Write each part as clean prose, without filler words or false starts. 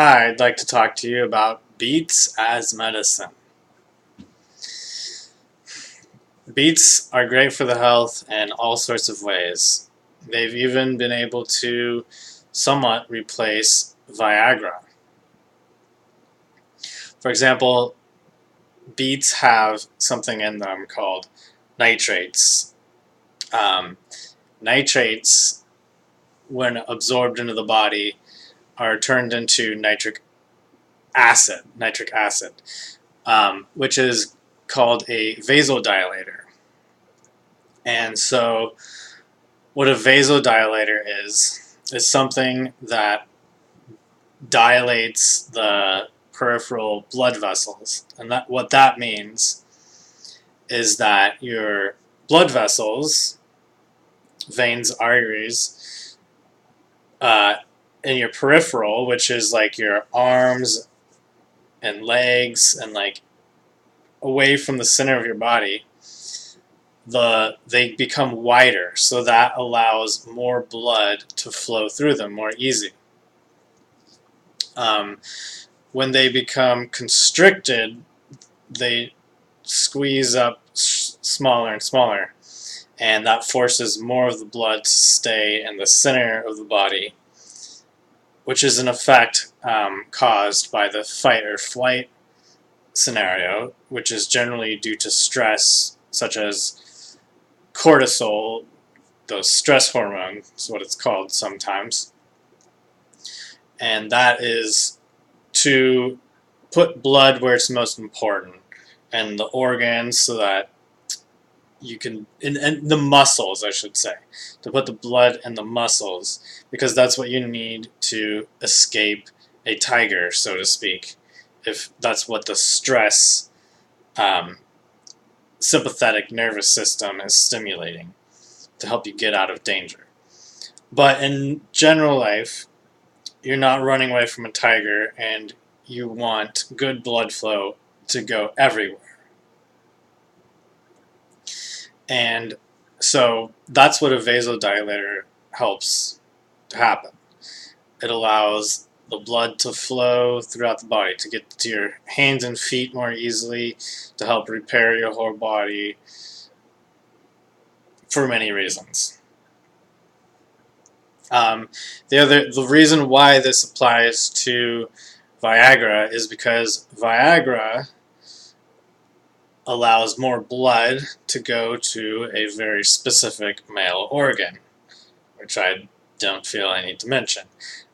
Hi, I'd like to talk to you about beets as medicine. Beets are great for the health in all sorts of ways. They've even been able to somewhat replace Viagra. For example, beets have something in them called nitrates. Um, Nitrates, when absorbed into the body, are turned into nitric acid, which is called a vasodilator. And so, what a vasodilator is something that dilates the peripheral blood vessels. And what that means is that your blood vessels, veins, arteries, uh, in your peripheral, which is like your arms and legs and like away from the center of your body, they become wider, so that allows more blood to flow through them more easy. Um, when they become constricted, they squeeze up smaller and smaller, and that forces more of the blood to stay in the center of the body, which is an effect caused by the fight or flight scenario, which is generally due to stress, such as cortisol, the stress hormone is what it's called sometimes. And that is to put blood where it's most important, and the organs, so that you can, and the muscles, I should say, to put the blood in the muscles, because that's what you need to escape a tiger, so to speak, if that's what the stress sympathetic nervous system is stimulating to help you get out of danger. But in general life, you're not running away from a tiger, and you want good blood flow to go everywhere. And so that's what a vasodilator helps to happen. It allows the blood to flow throughout the body, to get to your hands and feet more easily, to help repair your whole body, for many reasons. The reason why this applies to Viagra is because Viagra allows more blood to go to a very specific male organ, which I don't feel I need to mention.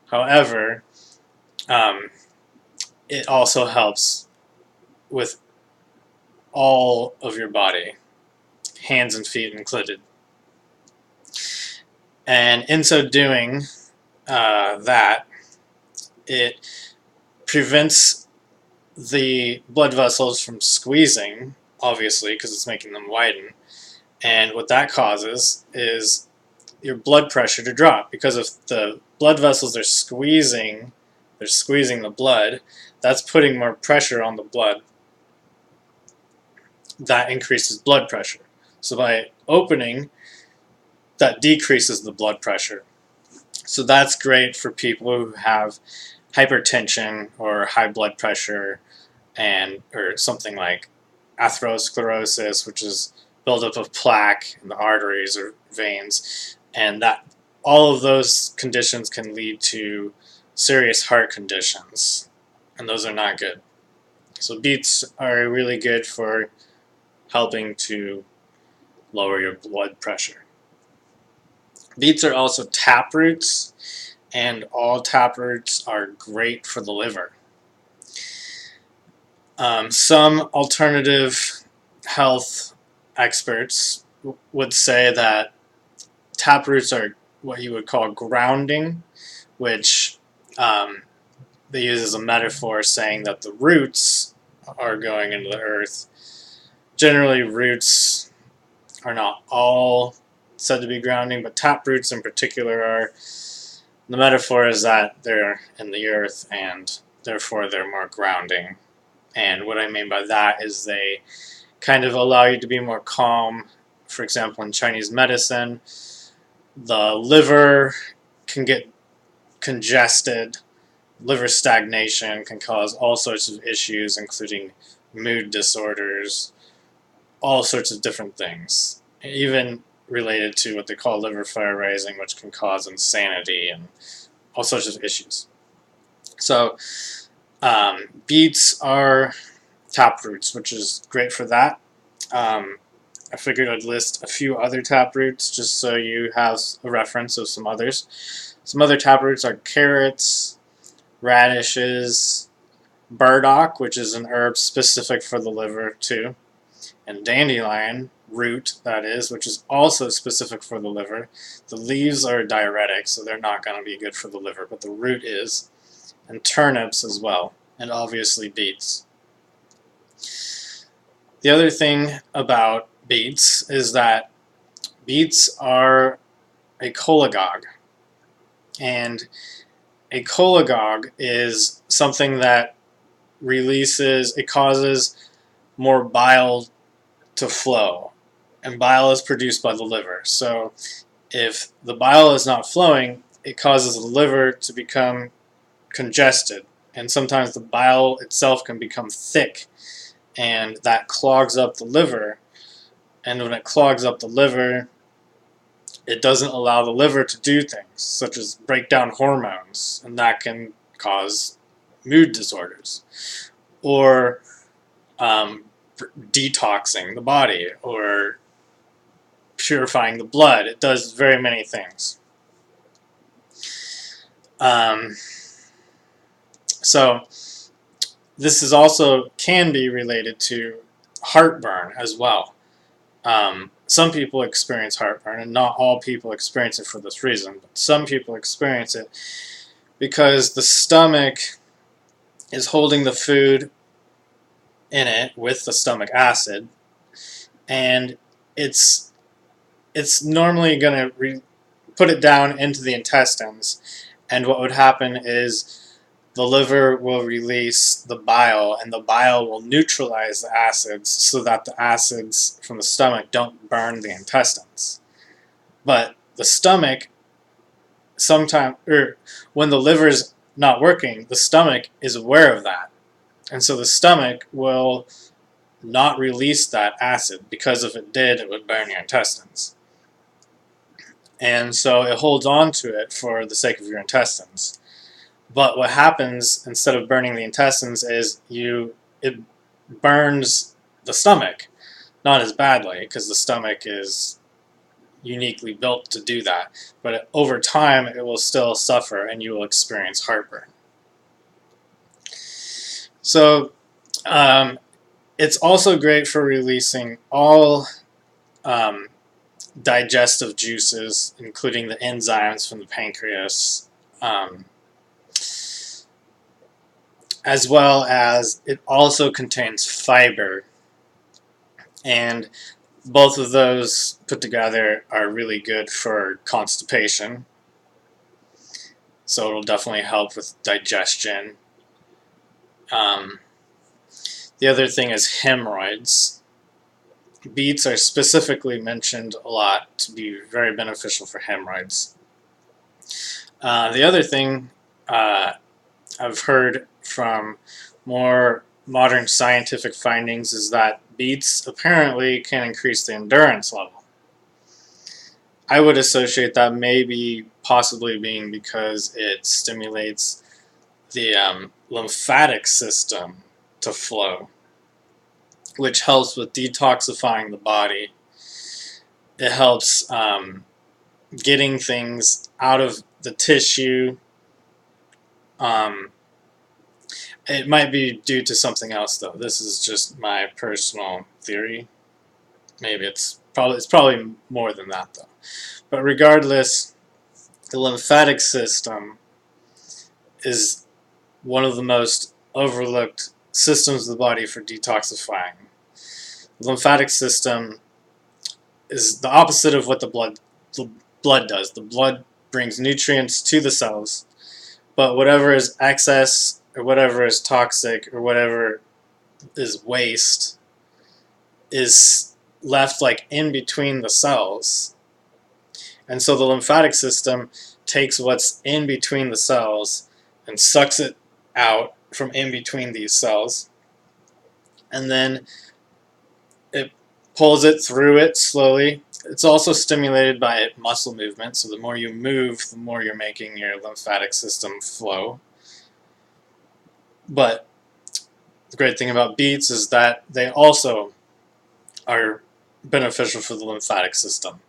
However, it also helps with all of your body, hands and feet included. And in so doing, that it prevents the blood vessels from squeezing, obviously, because it's making them widen. And what that causes is your blood pressure to drop, because if the blood vessels are squeezing, they're squeezing the blood, that's putting more pressure on the blood. That increases blood pressure. So by opening, that decreases the blood pressure. So that's great for people who have hypertension or high blood pressure, or something like atherosclerosis, which is buildup of plaque in the arteries or veins, and that all of those conditions can lead to serious heart conditions, and those are not good. So beets are really good for helping to lower your blood pressure. Beets are also taproots, and all taproots are great for the liver. Some alternative health experts would say that taproots are what you would call grounding, which they use as a metaphor, saying that the roots are going into the earth. Generally, roots are not all said to be grounding, but taproots in particular are. The metaphor is that they're in the earth, and therefore they're more grounding. And what I mean by that is they kind of allow you to be more calm. For example, in Chinese medicine, the liver can get congested, Liver stagnation can cause all sorts of issues, including mood disorders, all sorts of different things, even related to what they call liver fire rising, which can cause insanity and all sorts of issues. So beets are taproots, which is great for that. I figured I'd list a few other taproots just so you have a reference of some others. Some other taproots are carrots, radishes, burdock, which is an herb specific for the liver too, and dandelion root, that is, which is also specific for the liver. The leaves are diuretic, so they're not going to be good for the liver, but the root is, and turnips as well, and obviously beets. The other thing about beets is that beets are a cholagogue, and a cholagogue is something that it causes more bile to flow, and bile is produced by the liver. So if the bile is not flowing, it causes the liver to become congested, and sometimes the bile itself can become thick, and that clogs up the liver, and when it clogs up the liver, it doesn't allow the liver to do things such as break down hormones, and that can cause mood disorders, or detoxing the body, or purifying the blood. It does very many things. So this is also can be related to heartburn as well. Some people experience heartburn, and not all people experience it for this reason, but some people experience it because the stomach is holding the food in it with the stomach acid, and it's normally going to put it down into the intestines, and what would happen is the liver will release the bile, and the bile will neutralize the acids so that the acids from the stomach don't burn the intestines. But the stomach, when the liver's not working, the stomach is aware of that. And so the stomach will not release that acid, because if it did, it would burn your intestines. And so it holds on to it for the sake of your intestines. But what happens, instead of burning the intestines, is it burns the stomach. Not as badly, because the stomach is uniquely built to do that. But over time, it will still suffer, and you will experience heartburn. So it's also great for releasing all digestive juices, including the enzymes from the pancreas, as well as it also contains fiber, and both of those put together are really good for constipation, so it'll definitely help with digestion. The other thing is hemorrhoids. Beets are specifically mentioned a lot to be very beneficial for hemorrhoids. The other thing I've heard from more modern scientific findings is that beets apparently can increase the endurance level. I would associate that maybe possibly being because it stimulates the lymphatic system to flow, which helps with detoxifying the body. It helps getting things out of the tissue. It might be due to something else, though. This is just my personal theory. Maybe it's probably more than that, though. But regardless, the lymphatic system is one of the most overlooked systems of the body for detoxifying. The lymphatic system is the opposite of what the blood does. The blood brings nutrients to the cells, but whatever is excess, or whatever is toxic, or whatever is waste is left like in between the cells. And so the lymphatic system takes what's in between the cells and sucks it out from in between these cells, and then it pulls it through it slowly. It's also stimulated by muscle movement, so the more you move, the more you're making your lymphatic system flow. But the great thing about beets is that they also are beneficial for the lymphatic system.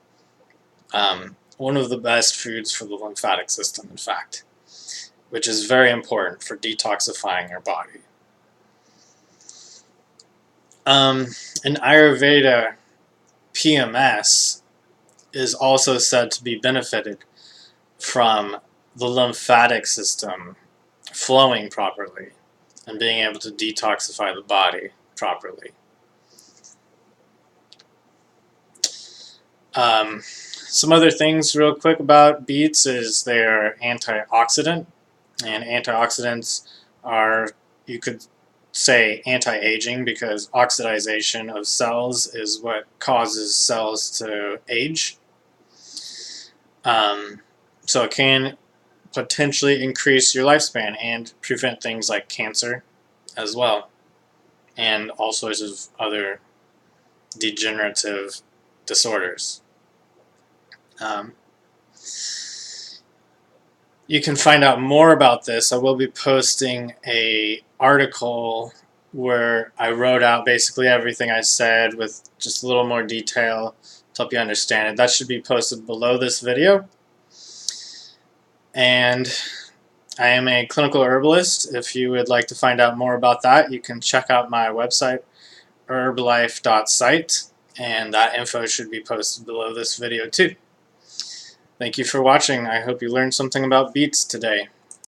One of the best foods for the lymphatic system, in fact, which is very important for detoxifying your body. In Ayurveda, PMS is also said to be benefited from the lymphatic system flowing properly and being able to detoxify the body properly. Some other things real quick about beets is they're antioxidant, and antioxidants are, you could say, anti-aging, because oxidization of cells is what causes cells to age. So it can potentially increase your lifespan and prevent things like cancer as well, and all sorts of other degenerative disorders. You can find out more about this. I will be posting an article where I wrote out basically everything I said with just a little more detail to help you understand it. That should be posted below this video. And I am a clinical herbalist. If you would like to find out more about that, you can check out my website, herblife.site, and that info should be posted below this video too. Thank you for watching. I hope you learned something about beets today.